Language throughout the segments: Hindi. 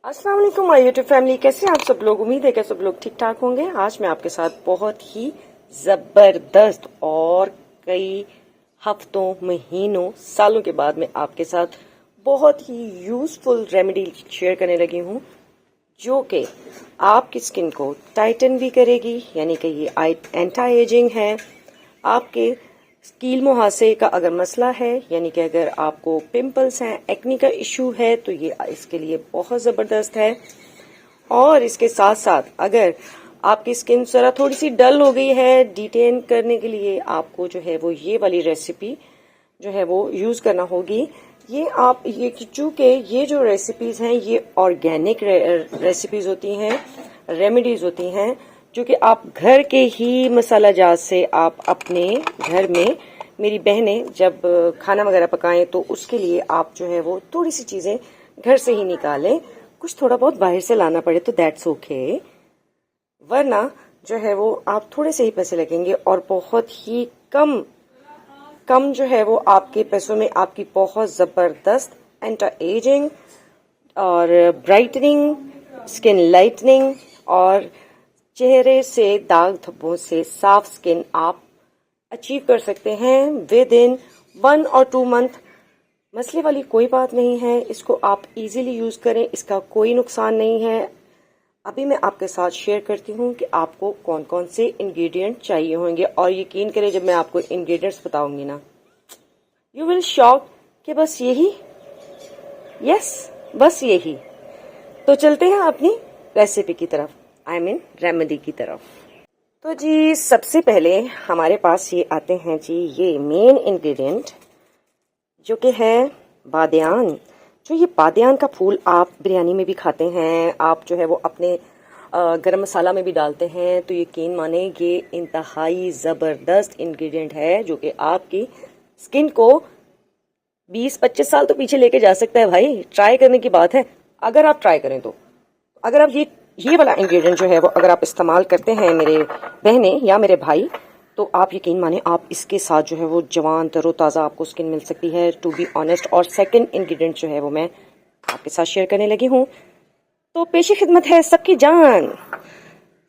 अस्सलाम वालेकुम माय यूट्यूब फैमिली, कैसे हैं आप सब लोग। उम्मीद है कि सब लोग ठीक ठाक होंगे। आज मैं आपके साथ बहुत ही ज़बरदस्त और कई हफ्तों, महीनों, सालों के बाद मैं आपके साथ बहुत ही यूज़फुल रेमेडी शेयर करने लगी हूँ जो कि आपकी स्किन को टाइटन भी करेगी, यानी कि ये एंटी एजिंग है। आपके कील मुहासे का अगर मसला है, यानी कि अगर आपको पिंपल्स हैं, एक्नी का इशू है, तो ये इसके लिए बहुत ज़बरदस्त है। और इसके साथ साथ अगर आपकी स्किन जरा थोड़ी सी डल हो गई है, डिटेन करने के लिए आपको जो है वो ये वाली रेसिपी जो है वो यूज़ करना होगी। ये चूँकि ये जो रेसिपीज़ हैं ये ऑर्गेनिक रेसिपीज़ होती हैं, रेमेडीज़ होती हैं जो कि आप घर के ही मसाला जात से आप अपने घर में, मेरी बहनें जब खाना वगैरह पकाएं तो उसके लिए आप जो है वो थोड़ी सी चीज़ें घर से ही निकालें। कुछ थोड़ा बहुत बाहर से लाना पड़े तो दैट्स ओके, वरना जो है वो आप थोड़े से ही पैसे लगेंगे और बहुत ही कम जो है वो आपके पैसों में आपकी बहुत ज़बरदस्त एंटी एजिंग और ब्राइटनिंग, स्किन लाइटनिंग और चेहरे से दाग धब्बों से साफ स्किन आप अचीव कर सकते हैं विद इन 1 और 2 मंथ। मसले वाली कोई बात नहीं है, इसको आप इजीली यूज़ करें, इसका कोई नुकसान नहीं है। अभी मैं आपके साथ शेयर करती हूँ कि आपको कौन कौन से इंग्रेडिएंट चाहिए होंगे, और यकीन करें जब मैं आपको इंग्रेडिएंट्स बताऊंगी ना, यू विल शॉक कि बस यही, यस बस यही। तो चलते हैं अपनी रेसिपी की तरफ, आई मीन रेमेडी की तरफ। तो जी सबसे पहले हमारे पास ये आते हैं जी ये मेन इंग्रेडिएंट जो कि है बादियान। जो ये बादियान का फूल आप बिरयानी में भी खाते हैं, आप जो है वो अपने गरम मसाला में भी डालते हैं, तो यकीन माने ये इंतहाई ज़बरदस्त इंग्रेडिएंट है जो कि आपकी स्किन को 20-25 साल तो पीछे लेके जा सकता है भाई। ट्राई करने की बात है, अगर आप ट्राई करें तो। अगर आप ये वाला इंग्रेडिएंट जो है वो अगर आप इस्तेमाल करते हैं मेरे बहनें या मेरे भाई, तो आप यकीन माने आप इसके साथ जो है वो जवान तरोताज़ा आपको स्किन मिल सकती है, टू बी ऑनेस्ट। और सेकंड इंग्रेडिएंट जो है वो मैं आपके साथ शेयर करने लगी हूँ। तो पेशी खिदमत है सबकी जान,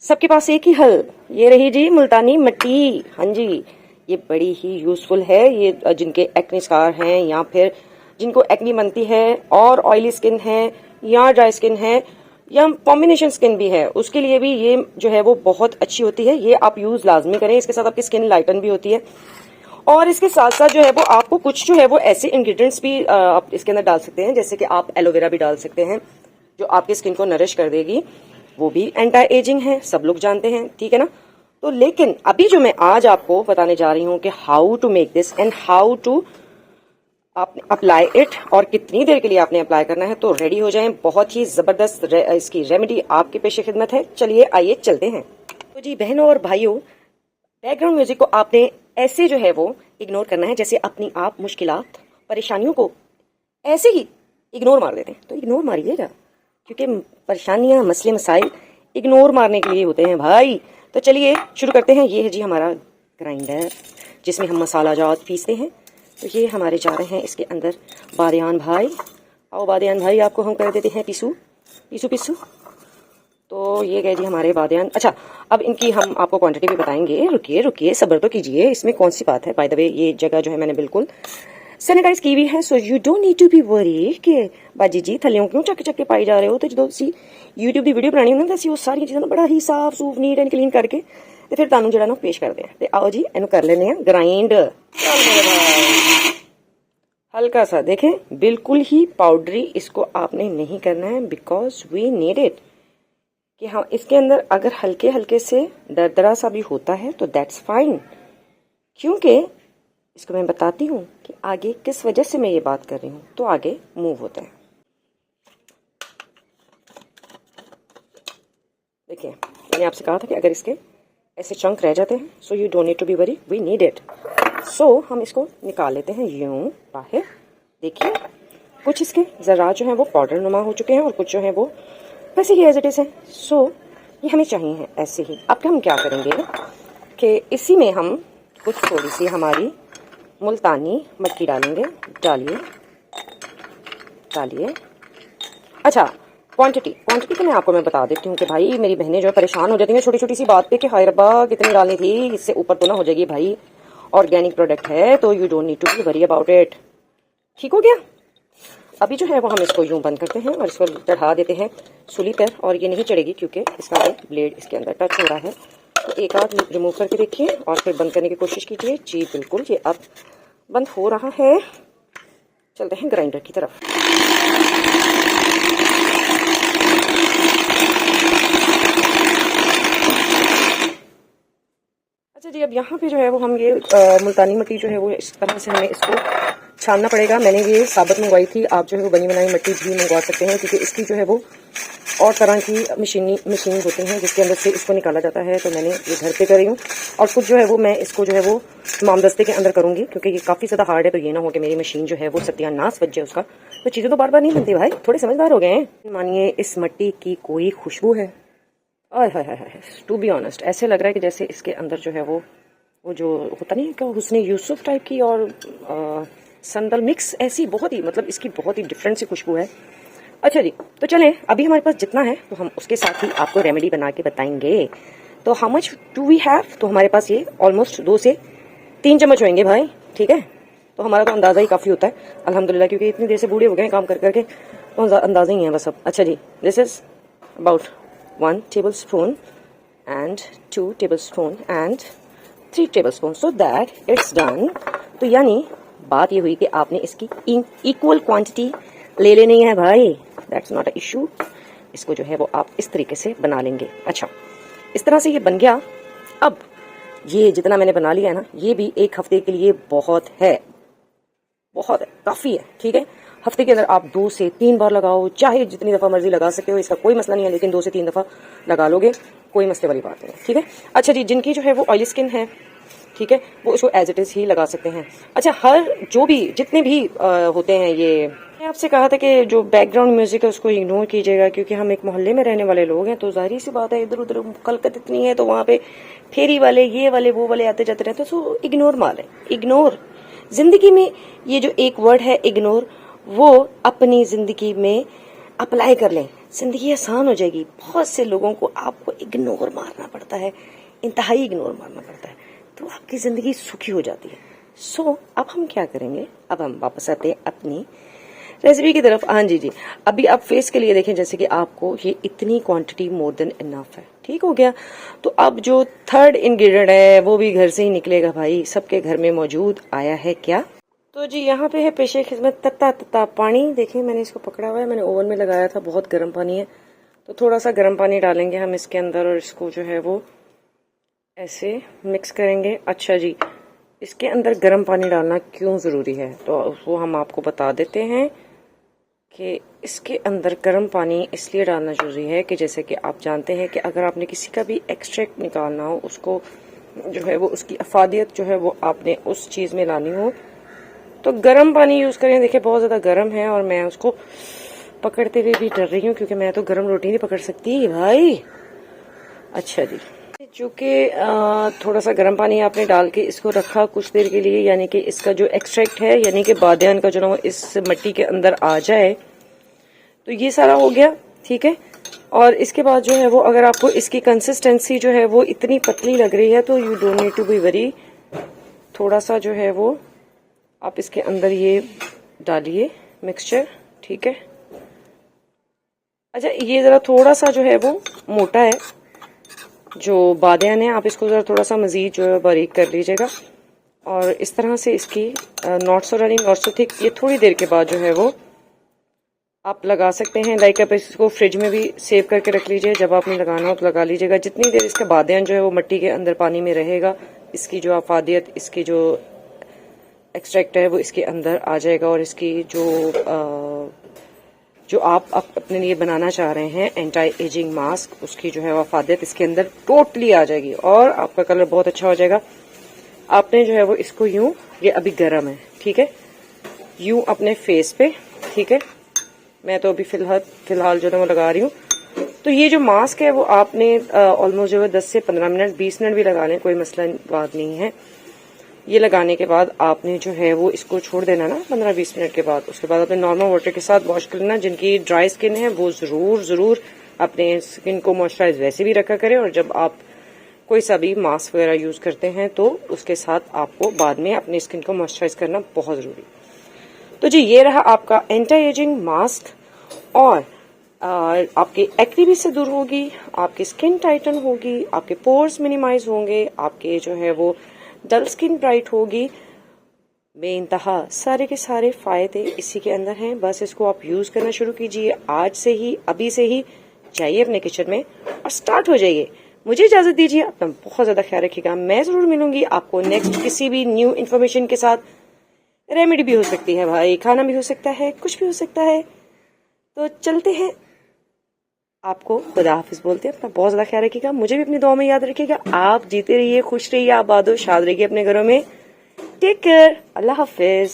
सबके पास एक ही हल, ये रही जी मुल्तानी मिट्टी। हाँ जी, ये बड़ी ही यूजफुल है। ये जिनके एक्ने स्कार हैं या फिर जिनको एक्नी बनती है और ऑयली स्किन है या ड्राई स्किन है या कॉम्बिनेशन स्किन भी है, उसके लिए भी ये जो है वो बहुत अच्छी होती है। ये आप यूज लाजमी करें, इसके साथ आपकी स्किन लाइटन भी होती है। और इसके साथ साथ जो है वो आपको कुछ जो है वो ऐसे इंग्रेडिएंट्स भी आप इसके अंदर डाल सकते हैं, जैसे कि आप एलोवेरा भी डाल सकते हैं जो आपकी स्किन को नरिश कर देगी। वो भी एंटी एजिंग है, सब लोग जानते हैं, ठीक है ना। तो लेकिन अभी जो मैं आज आपको बताने जा रही हूँ कि how to make this and how to आप अप्लाई इट, और कितनी देर के लिए आपने अप्लाई करना है, तो रेडी हो जाएं। बहुत ही जबरदस्त इसकी रेमेडी आपके पेशे खिदमत है। चलिए आइए चलते हैं। तो जी बहनों और भाइयों, बैकग्राउंड म्यूजिक को आपने ऐसे जो है वो इग्नोर करना है जैसे अपनी आप मुश्किलात परेशानियों को ऐसे ही इग्नोर मार देते हैं, तो इग्नोर मारिएगा, क्योंकि परेशानियां, मसले, मसाइल इग्नोर मारने के लिए होते हैं भाई। तो चलिए शुरू करते हैं। ये है जी हमारा ग्राइंडर जिसमें हम मसाला जात पीसते हैं। तो ये हमारे जा रहे हैं इसके अंदर बादियान भाई। आओ बादियान भाई, आपको हम कर देते हैं पीसू पीसू पीसू। तो ये गए जी हमारे बादियान। अच्छा, अब इनकी हम आपको क्वांटिटी भी बताएंगे। रुकिए रुकिए, सब्र तो कीजिए, इसमें कौन सी बात है। बाय द वे ये जगह जो है मैंने बिल्कुल सैनिटाइज की हुई है, so you don't need to be worry कि बाजी जी थलियों क्यों चक्के चक्के पाई जा रहे हो। तो जो सी यूट्यूब की वीडियो बनानी होंगी तो वो सारी चीज़ें बड़ा ही साफ सूफ नीट एंड क्लीन करके तो फिर तुहानू जो पेश करते हैं। तो आओ जी इनू कर लेने हैं ग्राइंड। हल्का सा देखें, बिल्कुल ही पाउडरी इसको आपने नहीं करना है, बिकॉज वी नीड इट। कि हाँ इसके अंदर अगर हल्के हल्के से दरदरा सा भी होता है तो दैट्स फाइन, क्योंकि इसको मैं बताती हूँ कि आगे किस वजह से मैं ये बात कर रही हूँ, तो आगे मूव होते हैं। देखिए मैंने आपसे कहा था कि अगर इसके ऐसे चंक रह जाते हैं, so you don't need to be worry, we need it. So हम इसको निकाल लेते हैं यूं बाहर। देखिए कुछ इसके ज़रा जो है वो पाउडर नुमा हो चुके हैं और कुछ जो है वो वैसे ही एज इट इज़ है। सो ये हमें चाहिए हैं ऐसे ही। अब हम क्या करेंगे कि इसी में हम कुछ थोड़ी सी हमारी मुल्तानी मिट्टी डालेंगे। डालिए डालिए। अच्छा, क्वांटिटी तो मैं बता देती हूँ कि भाई मेरी बहनें जो है परेशान हो जाती हैं छोटी छोटी सी बात पे कि हाय रब्बा कितनी डालनी थी, इससे ऊपर तो ना हो जाएगी। भाई ऑर्गेनिक प्रोडक्ट है तो you don't need to be worry about it. ठीक हो गया। अभी जो है वो हम इसको यूं बंद करते हैं और इसको चढ़ा देते हैं सूली पर, और ये नहीं चढ़ेगी क्योंकि इसका एक ब्लेड इसके अंदर टच हो रहा है। तो एक आध रिमूव करके देखिए और फिर बंद करने की कोशिश कीजिए। जी बिल्कुल, ये अब बंद हो रहा है। चलते हैं ग्राइंडर की तरफ। अच्छा जी, अब यहाँ पे जो है वो हम ये मुल्तानी मिट्टी जो है वो इस तरह से हमें इसको छानना पड़ेगा। मैंने ये साबुत मंगवाई थी, आप जो है वो बनी बनाई मिट्टी भी मंगवा सकते हैं क्योंकि इसकी जो है वो और तरह की मशीन होती हैं जिसके अंदर से इसको निकाला जाता है। तो मैंने ये घर पे कर रही हूँ और कुछ जो है वो मैं इसको जो है वो मामदस्ते के अंदर करूँगी क्योंकि ये काफ़ी ज़्यादा हार्ड है। तो ये ना हो कि मेरी मशीन जो है वो सत्यानाश बच जाए उसका। तो चीज़ें तो बार बार नहीं बनती भाई, थोड़े समझदार हो गए हैं। मानिए इस मिट्टी की कोई खुशबू है, हाय हाय हाय, टू बी ऑनेस्ट ऐसे लग रहा है कि जैसे इसके अंदर जो है वो जो होता नहीं है क्या हुस्ने यूसुफ टाइप की और संदल मिक्स, ऐसी बहुत ही मतलब इसकी बहुत ही डिफरेंट सी खुशबू है। अच्छा जी, तो चलें अभी हमारे पास जितना है तो हम उसके साथ ही आपको रेमेडी बना के बताएंगे। तो how much do we have, तो हमारे पास ये ऑलमोस्ट 2 से 3 चम्मच होंगे भाई। ठीक है, तो हमारा तो अंदाजा ही काफ़ी होता है अल्हम्दुलिल्लाह, क्योंकि इतनी देर से बूढ़े हो गए काम कर करके, तो अंदाजा ही है बस अब। अच्छा जी, this is about 1 tablespoon and 2 tablespoon and 3 tablespoon, so that it's done. तो यानी बात ये हुई कि आपने इसकी इक्वल क्वांटिटी ले लेनी है भाई, दैट्स नॉट अ इशू। इसको जो है वो आप इस तरीके से बना लेंगे। अच्छा, इस तरह से ये बन गया। अब ये जितना मैंने बना लिया है ना, ये भी 1 हफ्ते के लिए बहुत है, बहुत है, काफ़ी है। ठीक है, हफ्ते के अंदर आप 2 से 3 बार लगाओ, चाहे जितनी दफ़ा मर्जी लगा सकते हो, इसका कोई मसला नहीं है, लेकिन 2 से 3 दफ़ा लगा लोगे कोई मसले वाली बात नहीं है। ठीक है। अच्छा जी, जिनकी जो है वो ऑयली स्किन है, ठीक है, वो इसको एज इट इज़ ही लगा सकते हैं। अच्छा, हर जो भी जितने भी होते हैं, ये मैं आपसे कहा था कि जो बैकग्राउंड म्यूजिक है उसको इग्नोर कीजिएगा क्योंकि हम एक मोहल्ले में रहने वाले लोग हैं, तो जाहिर सी बात है इधर उधर कलकत इतनी है तो वहाँ पे फेरी वाले ये वाले वो वाले आते जाते रहते हैं। तो इग्नोर मार है, इग्नोर। जिंदगी में ये जो एक वर्ड है इग्नोर, वो अपनी जिंदगी में अप्लाई कर लें, जिंदगी आसान हो जाएगी। बहुत से लोगों को आपको इग्नोर मारना पड़ता है, इंतहाई इग्नोर मारना पड़ता है, तो आपकी जिंदगी सुखी हो जाती है। सो अब हम क्या करेंगे, अब हम वापस आते हैं अपनी रेसिपी की तरफ। हाँ जी जी, अभी आप फेस के लिए देखें, जैसे कि आपको ये इतनी क्वांटिटी मोर देन इनफ है। ठीक हो गया। तो अब जो थर्ड इंग्रेडिएंट है वो भी घर से ही निकलेगा भाई, सबके घर में मौजूद आया है क्या। तो जी यहाँ पे है पेशे खिदमत तत्ता तत्ता पानी। देखिए मैंने इसको पकड़ा हुआ है, मैंने ओवन में लगाया था, बहुत गर्म पानी है, तो थोड़ा सा गर्म पानी डालेंगे हम इसके अंदर और इसको जो है वो ऐसे मिक्स करेंगे। अच्छा जी, इसके अंदर गर्म पानी डालना क्यों ज़रूरी है, तो वो हम आपको बता देते हैं कि इसके अंदर गर्म पानी इसलिए डालना ज़रूरी है कि जैसे कि आप जानते हैं कि अगर आपने किसी का भी एक्सट्रैक्ट निकालना हो, उसको जो है वो उसकी अफादियत जो है वो आपने उस चीज़ में लानी हो, तो गर्म पानी यूज़ करें। देखिए बहुत ज़्यादा गर्म है और मैं उसको पकड़ते हुए भी डर रही हूँ क्योंकि मैं तो गर्म रोटी नहीं पकड़ सकती भाई। अच्छा जी, चूँकि थोड़ा सा गर्म पानी आपने डाल के इसको रखा कुछ देर के लिए, यानी कि इसका जो एक्सट्रैक्ट है यानी कि बादियान का जो ना वो इस मिट्टी के अंदर आ जाए, तो ये सारा हो गया। ठीक है, और इसके बाद जो है वो अगर आपको इसकी कंसिस्टेंसी जो है वो इतनी पतली लग रही है तो you don't need to be worry, थोड़ा सा जो है वो आप इसके अंदर ये डालिए मिक्सचर। ठीक है। अच्छा, ये ज़रा थोड़ा सा जो है वो मोटा है जो बादियान है, आप इसको ज़रा थोड़ा सा मज़ीद जो है बारीक कर लीजिएगा और इस तरह से इसकी not so running not so thick, ये थोड़ी देर के बाद जो है वो आप लगा सकते हैं। लाइक आप इसको फ्रिज में भी सेव करके रख लीजिए, जब आपने लगाना हो तो लगा लीजिएगा। जितनी देर इसका बादियान जो है वो मिट्टी के अंदर पानी में रहेगा, इसकी जो अफादियत, इसकी जो एक्सट्रैक्ट है वो इसके अंदर आ जाएगा और इसकी जो आप अपने लिए बनाना चाह रहे हैं एंटी एजिंग मास्क, उसकी जो है वफादियत इसके अंदर टोटली आ जाएगी और आपका कलर बहुत अच्छा हो जाएगा। आपने जो है वो इसको यूं, ये अभी गर्म है, ठीक है, यूं अपने फेस पे, ठीक है, मैं तो अभी फिलहाल जो है वो लगा रही हूँ। तो ये जो मास्क है वो आपने ऑलमोस्ट जो है 10 से 15 मिनट 20 मिनट भी लगा लें, कोई मसला बात नहीं है। ये लगाने के बाद आपने जो है वो इसको छोड़ देना ना 15-20 मिनट के बाद। उसके बाद अपने नॉर्मल वाटर के साथ वॉश कर लेना। जिनकी ड्राई स्किन है वो जरूर अपने स्किन को मॉइस्चराइज वैसे भी रखा करें, और जब आप कोई सा भी मास्क वगैरह यूज करते हैं तो उसके साथ आपको बाद में अपनी स्किन को मॉइस्चराइज करना बहुत जरूरी। तो जी ये रहा आपका एंटी एजिंग मास्क, और आपकी एक्ने भी से दूर होगी, आपकी स्किन टाइटन होगी, आपके पोर्स मिनिमाइज होंगे, आपके जो है वो डल स्किन ब्राइट होगी। बेइंतहा सारे के सारे फायदे इसी के अंदर हैं। बस इसको आप यूज करना शुरू कीजिए आज से ही, अभी से ही जाइए अपने किचन में और स्टार्ट हो जाइए। मुझे इजाजत दीजिए, अपना बहुत ज्यादा ख्याल रखिएगा। मैं जरूर मिलूंगी आपको नेक्स्ट किसी भी न्यू इन्फॉर्मेशन के साथ। रेमेडी भी हो सकती है भाई, खाना भी हो सकता है, कुछ भी हो सकता है। तो चलते हैं, आपको खुदा हाफिज बोलते हैं। अपना बहुत ज्यादा ख्याल रखिएगा, मुझे भी अपनी दुआ में याद रखिएगा। आप जीते रहिए, खुश रहिए, आबाद हो, शाद रहिए अपने घरों में। टेक केयर, अल्लाह हाफिज।